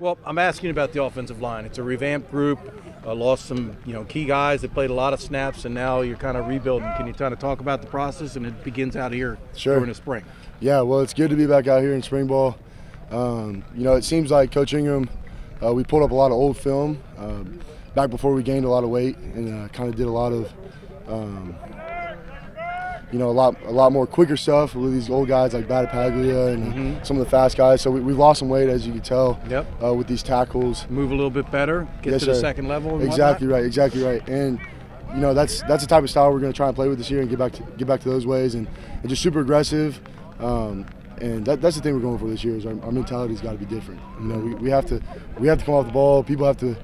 Well, I'm asking about the offensive line. It's a revamped group. Lost some, key guys that played a lot of snaps, and now you're kind of rebuilding. Can you kind of talk about the process? And it begins out here during the spring. Yeah, well, it's good to be back out here in spring ball. It seems like Coach Ingram, we pulled up a lot of old film back before we gained a lot of weight, and kind of did a lot of, a lot more quicker stuff with these old guys like Battipaglia and some of the fast guys. So we've lost some weight, as you can tell, with these tackles. Move a little bit better, get to the second level. And exactly right. And that's the type of style we're going to try and play with this year and get back to those ways and just super aggressive. And that's the thing we're going for this year is our mentality's got to be different. We have to come off the ball. People have to,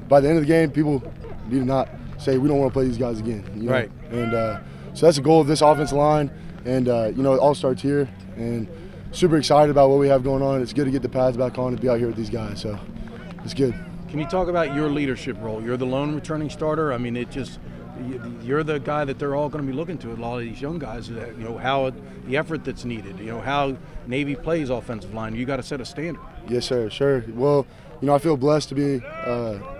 by the end of the game, people need to not say we don't want to play these guys again. Right. And so that's the goal of this offensive line. And it all starts here. And super excited about what we have going on. It's good to get the pads back on and be out here with these guys. So it's good. Can you talk about your leadership role? You're the lone returning starter. I mean, you're the guy that they're all going to be looking to. A lot of these young guys, how the effort that's needed, how Navy plays offensive line. You got to set a standard. Yes, sir. Sure. Well, I feel blessed to be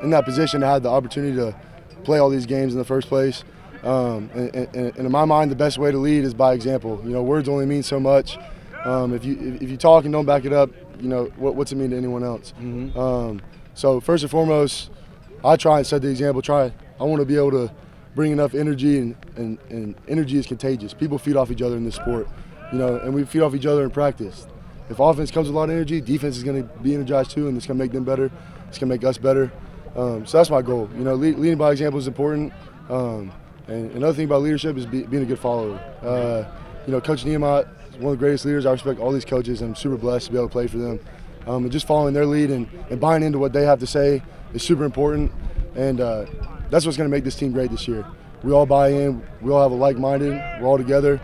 in that position to have the opportunity to play all these games in the first place. And in my mind, the best way to lead is by example. Words only mean so much. If you talk and don't back it up, what's it mean to anyone else? So first and foremost, I try and set the example. I want to be able to bring enough energy, and energy is contagious. People feed off each other in this sport, and we feed off each other in practice. If offense comes with a lot of energy, defense is going to be energized too, and it's going to make them better. It's going to make us better. So that's my goal. Leading by example is important. And another thing about leadership is being a good follower. Coach Nehemiah is one of the greatest leaders. I respect all these coaches. I'm super blessed to be able to play for them. And just following their lead and buying into what they have to say is super important. And that's what's going to make this team great this year. We all buy in. We all have a like-minded. We're all together.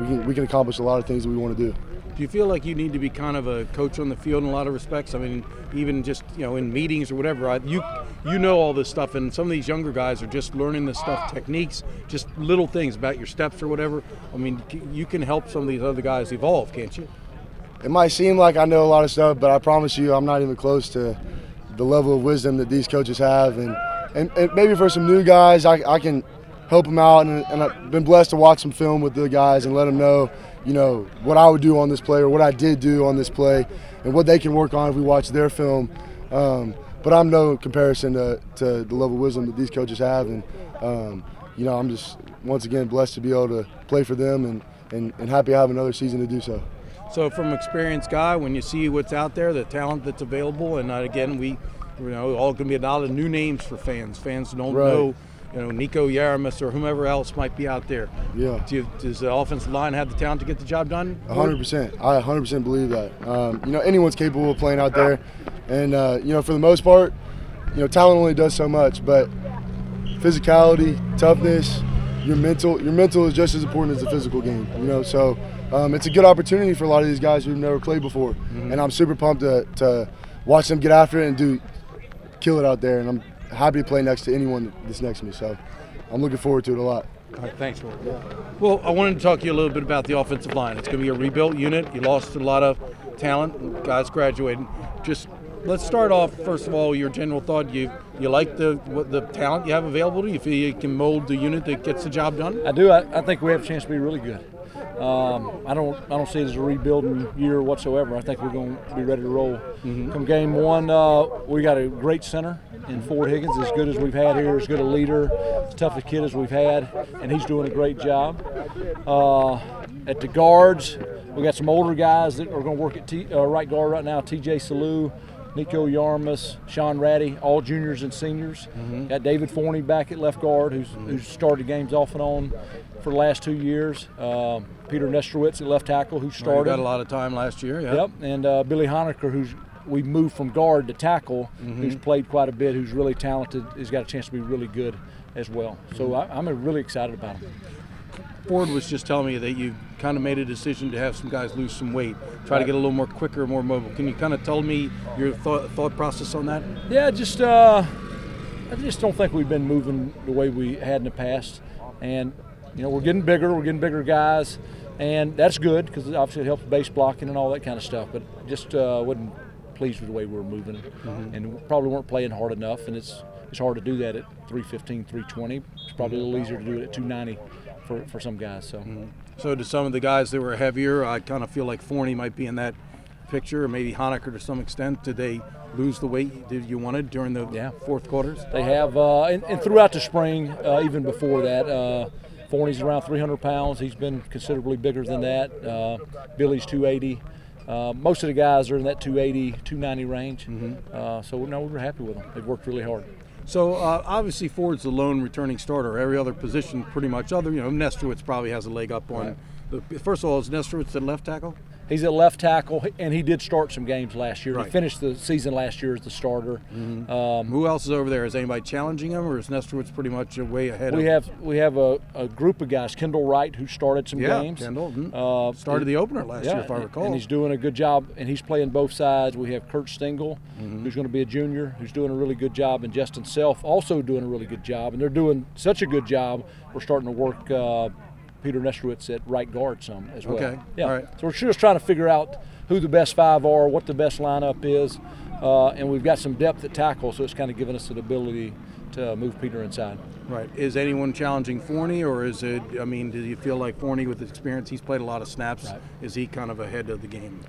We can accomplish a lot of things that we want to do. Do you feel like you need to be kind of a coach on the field in a lot of respects? I mean, even just, in meetings or whatever, you know all this stuff, and some of these younger guys are just learning this stuff, techniques, just little things about your steps or whatever. I mean, you can help some of these other guys evolve, can't you? It might seem like I know a lot of stuff, but I promise you I'm not even close to the level of wisdom that these coaches have. And maybe for some new guys, I can help them out, and I've been blessed to watch some film with the guys and let them know, what I would do on this play or what I did do on this play and what they can work on if we watch their film. But I'm no comparison to the level of wisdom that these coaches have. And, I'm just, once again, blessed to be able to play for them and happy to have another season to do so. So from an experienced guy, when you see what's out there, the talent that's available, and again, all going to be a lot of new names for fans. Fans don't know. Nico Yaramis or whomever else might be out there. Yeah. Does the offensive line have the talent to get the job done? 100%. I 100% believe that. Anyone's capable of playing out there. And, for the most part, talent only does so much. But physicality, toughness, your mental is just as important as the physical game. So it's a good opportunity for a lot of these guys who've never played before. Mm-hmm. And I'm super pumped to watch them get after it and kill it out there. And I'm happy to play next to anyone that's next to me, so I'm looking forward to it a lot. All right, thanks, Will. Yeah. Well, I wanted to talk to you a little bit about the offensive line. It's going to be a rebuilt unit. You lost a lot of talent, guys graduating. Just let's start off, first of all, your general thought. You like the talent you have available to you? You feel you can mold the unit that gets the job done? I do. I think we have a chance to be really good. I don't see it as a rebuilding year whatsoever. I think we're going to be ready to roll. Mm-hmm. Come game one, we got a great center in Ford Higgins, as good as we've had here, as good a leader, as tough a kid as we've had, and he's doing a great job. At the guards, we got some older guys that are going to work at right guard right now. T.J. Salou, Nico Yarmus, Sean Ratty, all juniors and seniors. Mm-hmm. Got David Forney back at left guard, who's started games off and on for the last 2 years. Peter Nestrowitz at left tackle, who started. Got a lot of time last year. Yep, and Billy Honecker, we moved from guard to tackle, who's played quite a bit, who's really talented, has got a chance to be really good as well. So I'm really excited about him. Ford was just telling me that you kind of made a decision to have some guys lose some weight, try to get a little more quicker, more mobile. Can you kind of tell me your thought process on that? Yeah, I just don't think we've been moving the way we had in the past. And, we're getting bigger guys, and that's good because obviously it helps base blocking and all that kind of stuff. But just wasn't pleased with the way we were moving, and probably weren't playing hard enough. And it's hard to do that at 315, 320. It's probably a little easier to do it at 290 for some guys. So. So to some of the guys that were heavier, I kind of feel like Forney might be in that picture, or maybe Honecker to some extent. Did they lose the weight that you wanted during the fourth quarters? They have, and throughout the spring, even before that, Forney's around 300 pounds. He's been considerably bigger than that. Billy's 280. Most of the guys are in that 280, 290 range. So no, we're happy with them. They've worked really hard. So obviously Ford's the lone returning starter. Every other position, pretty much Nesterowitz probably has a leg up on. First of all, is Nesterowitz at left tackle? He's at left tackle, and he did start some games last year. Right. He finished the season last year as the starter. Who else is over there? Is anybody challenging him, or is Nesterowitz pretty much way ahead? We have a group of guys. Kendall Wright, who started some games. Kendall started the opener last year, if I recall. And he's doing a good job, and he's playing both sides. We have Kurt Stengel, who's going to be a junior, who's doing a really good job, and Justin Self also doing a really good job. And they're doing such a good job, we're starting to work Peter Nesterowitz at right guard some as well. Okay. Yeah. All right. So we're just trying to figure out who the best five are, what the best lineup is, and we've got some depth at tackle, so it's kind of giving us the ability to move Peter inside. Right. Is anyone challenging Forney, or is it? I mean, do you feel like Forney, with his experience, he's played a lot of snaps? Right. Is he kind of ahead of the game?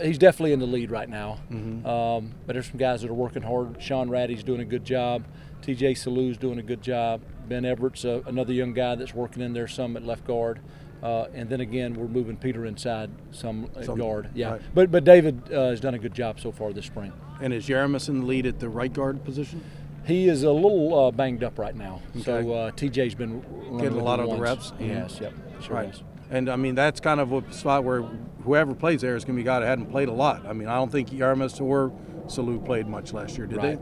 He's definitely in the lead right now. But there's some guys that are working hard. Sean Ratty's doing a good job. TJ Salu's doing a good job. Ben Everett's another young guy that's working in there some at left guard. And then again, we're moving Peter inside some at guard. Yeah. Right. But David has done a good job so far this spring. And is Yaramis in the lead at the right guard position? He is a little banged up right now. Okay. So TJ's been getting a lot of the reps. He has, yep. Sure right. has. And I mean, that's kind of a spot where whoever plays there is going to be a guy that hadn't played a lot. I mean, I don't think Yaramis or Salu played much last year, did they?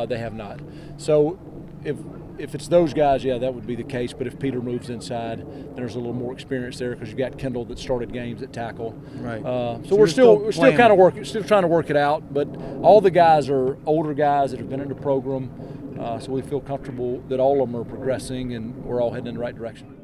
They have not. So if it's those guys, yeah, that would be the case. But if Peter moves inside, there's a little more experience there because you got Kendall that started games at tackle. Right. So we're still kind of still trying to work it out. But all the guys are older guys that have been in the program, so we feel comfortable that all of them are progressing and we're all heading in the right direction.